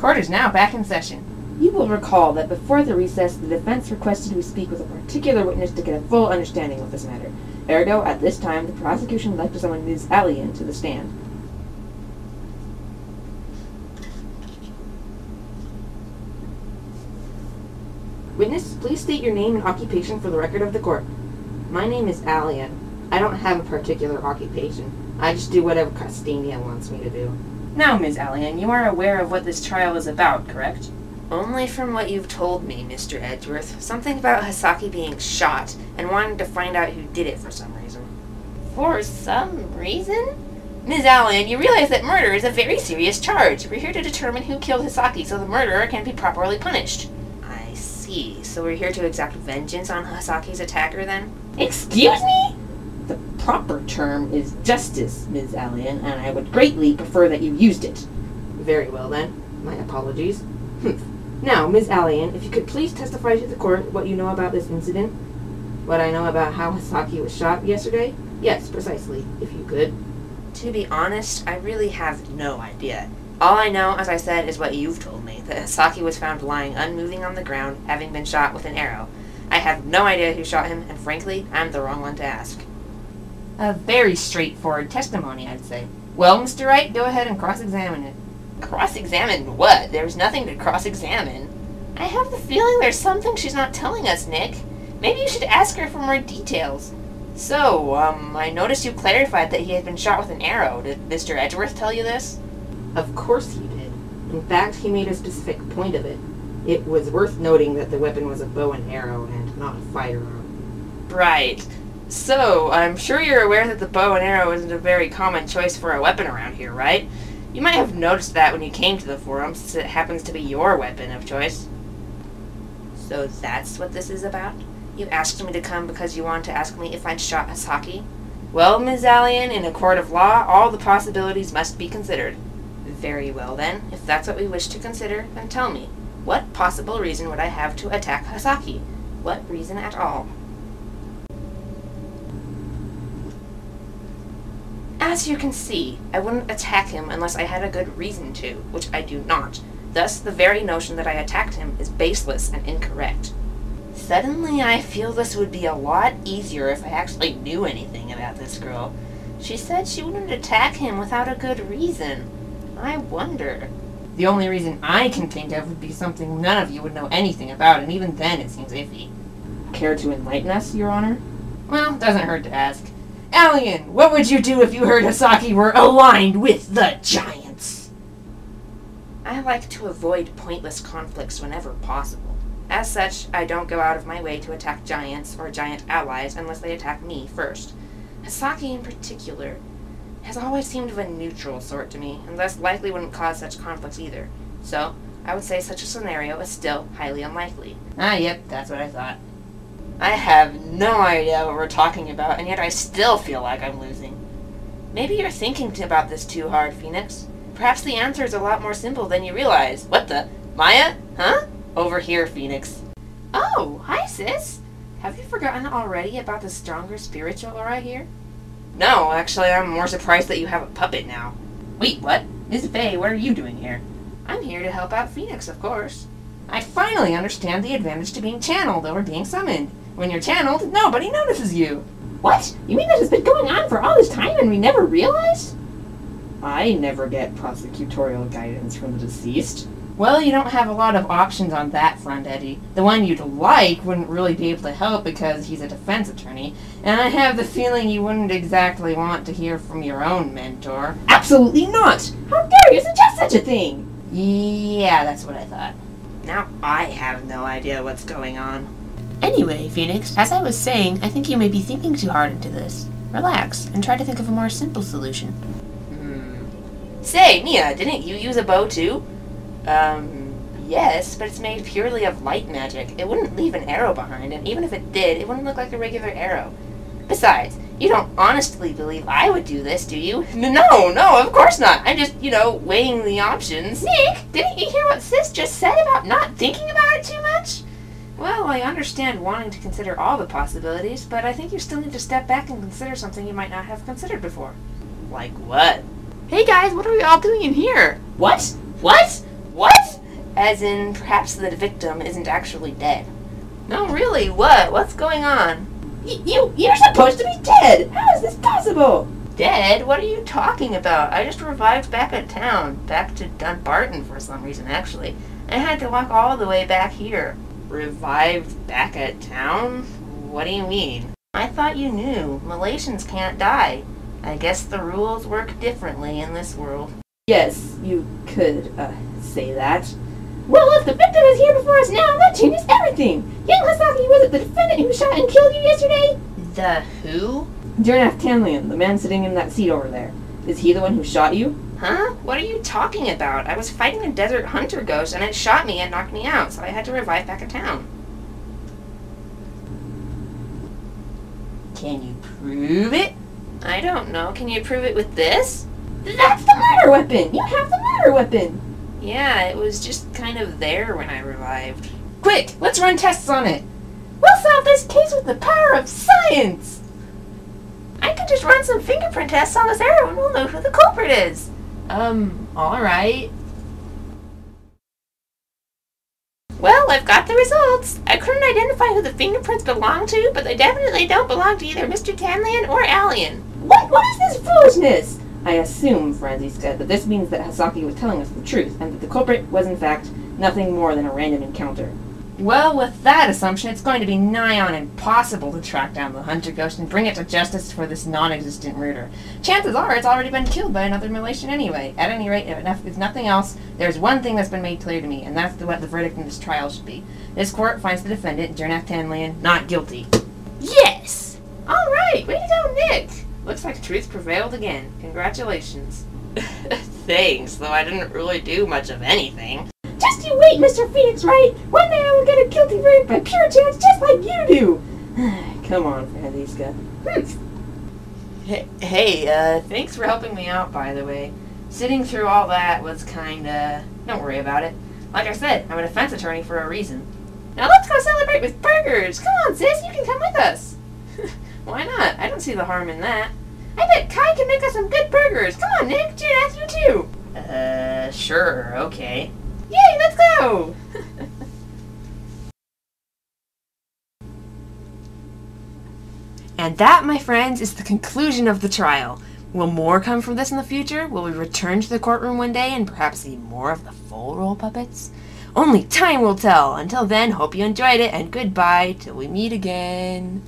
Court is now back in session. You will recall that before the recess, the defense requested we speak with a particular witness to get a full understanding of this matter. Ergo, at this time, the prosecution would like to summon Ms. Alien to the stand. Witness, please state your name and occupation for the record of the court. My name is Alien. I don't have a particular occupation. I just do whatever Castania wants me to do. Now, Ms. Alien, you are aware of what this trial is about, correct? Only from what you've told me, Mr. Edgeworth. Something about Hisaki being shot, and wanting to find out who did it for some reason. For some reason? Ms. Allen, you realize that murder is a very serious charge. We're here to determine who killed Hisaki so the murderer can be properly punished. I see. So we're here to exact vengeance on Hisaki's attacker, then? Excuse me? The proper term is justice, Ms. Alien, and I would greatly prefer that you used it. Very well, then. My apologies. Now, Ms. Alien, if you could please testify to the court what you know about this incident. What I know about how Hisaki was shot yesterday? Yes, precisely, if you could. To be honest, I really have no idea. All I know, as I said, is what you've told me, that Hisaki was found lying unmoving on the ground, having been shot with an arrow. I have no idea who shot him, and frankly, I'm the wrong one to ask. A very straightforward testimony, I'd say. Well, Mr. Wright, go ahead and cross-examine it. Cross-examine what? There's nothing to cross-examine. I have the feeling there's something she's not telling us, Nick. Maybe you should ask her for more details. So, I noticed you clarified that he had been shot with an arrow. Did Mr. Edgeworth tell you this? Of course he did. In fact, he made a specific point of it. It was worth noting that the weapon was a bow and arrow and not a firearm. Right. So, I'm sure you're aware that the bow and arrow isn't a very common choice for a weapon around here, right? You might have noticed that when you came to the forum, since it happens to be your weapon of choice. So that's what this is about? You asked me to come because you wanted to ask me if I'd shot Hisaki? Well, Ms. Alien, in a court of law, all the possibilities must be considered. Very well, then. If that's what we wish to consider, then tell me. What possible reason would I have to attack Hisaki? What reason at all? As you can see, I wouldn't attack him unless I had a good reason to, which I do not. Thus, the very notion that I attacked him is baseless and incorrect. Suddenly, I feel this would be a lot easier if I actually knew anything about this girl. She said she wouldn't attack him without a good reason. I wonder. The only reason I can think of would be something none of you would know anything about, and even then it seems iffy. Care to enlighten us, Your Honor? Well, doesn't hurt to ask. Alien, what would you do if you heard Hisaki were aligned with the Giants? I like to avoid pointless conflicts whenever possible. As such, I don't go out of my way to attack Giants or Giant allies unless they attack me first. Hisaki in particular has always seemed of a neutral sort to me, and thus likely wouldn't cause such conflicts either. So, I would say such a scenario is still highly unlikely. Yep, that's what I thought. I have no idea what we're talking about, and yet I still feel like I'm losing. Maybe you're thinking about this too hard, Phoenix. Perhaps the answer is a lot more simple than you realize. What the? Maya? Huh? Over here, Phoenix. Oh, hi, sis. Have you forgotten already about the stronger spiritual aura here? No, actually, I'm more surprised that you have a puppet now. Wait, what? Ms. Faye, what are you doing here? I'm here to help out Phoenix, of course. I finally understand the advantage to being channeled over being summoned. When you're channeled, nobody notices you. What? You mean this has been going on for all this time and we never realized? I never get prosecutorial guidance from the deceased. Well, you don't have a lot of options on that front, Eddie. The one you'd like wouldn't really be able to help because he's a defense attorney, and I have the feeling you wouldn't exactly want to hear from your own mentor. Absolutely not! How dare you suggest such a thing? Yeah, that's what I thought. Now I have no idea what's going on. Anyway, Phoenix, as I was saying, I think you may be thinking too hard into this. Relax, and try to think of a more simple solution. Say, Mia, didn't you use a bow too? Yes, but it's made purely of light magic. It wouldn't leave an arrow behind, and even if it did, it wouldn't look like a regular arrow. Besides, you don't honestly believe I would do this, do you? No, of course not. I'm just, weighing the options. Nick, didn't you hear what Sis just said about not thinking about it too much? Well, I understand wanting to consider all the possibilities, but I think you still need to step back and consider something you might not have considered before. Like what? Hey guys, what are we all doing in here? What? What? What? As in, perhaps the victim isn't actually dead. No, really, what? What's going on? You're supposed to be dead! How is this possible? Dead? What are you talking about? I just revived back at town. Back to Dunbarton for some reason, actually. I had to walk all the way back here. Revived back at town? What do you mean? I thought you knew. Malaysians can't die. I guess the rules work differently in this world. Yes, you could, say that. Well, if the victim is here before us now, that changes everything! Young Hisaki was it the defendant who shot and killed you yesterday? The who? Jernaf Tanlian, the man sitting in that seat over there. Is he the one who shot you? Huh? What are you talking about? I was fighting a desert hunter ghost and it shot me and knocked me out, so I had to revive back at town. Can you prove it? I don't know. Can you prove it with this? That's the murder weapon! You have the murder weapon! Yeah, it was just kind of there when I revived. Quick, let's run tests on it. We'll solve this case with the power of science! I could just run some fingerprint tests on this arrow and we'll know who the culprit is. Alright. Well, I've got the results. I couldn't identify who the fingerprints belong to, but they definitely don't belong to either Mr. Tanlian or Alien. What is this foolishness? I assume, Franziska, that this means that Hisaki was telling us the truth, and that the culprit was in fact nothing more than a random encounter. Well, with that assumption, it's going to be nigh on impossible to track down the hunter ghost and bring it to justice for this non-existent murder. Chances are it's already been killed by another Malaysian anyway. At any rate, if nothing else, there's one thing that's been made clear to me, and that's what the verdict in this trial should be. This court finds the defendant, Jernaf Tanlian, not guilty. Yes! Alright, way to go, Nick! Looks like truth prevailed again. Congratulations. Thanks, though I didn't really do much of anything. Just you wait, Mr. Phoenix, right? One day I will get a guilty verdict by pure chance just like you do! Come on, Franziska. Hey, thanks for helping me out, by the way. Sitting through all that was kinda... Don't worry about it. Like I said, I'm a defense attorney for a reason. Now let's go celebrate with burgers! Come on, sis, you can come with us! Why not? I don't see the harm in that. I bet Kai can make us some good burgers! Come on, Nick, Jan, you too! Sure, okay. Yay, let's go! And that, my friends, is the conclusion of the trial. Will more come from this in the future? Will we return to the courtroom one day and perhaps see more of the full role puppets? Only time will tell. Until then, hope you enjoyed it, and goodbye till we meet again.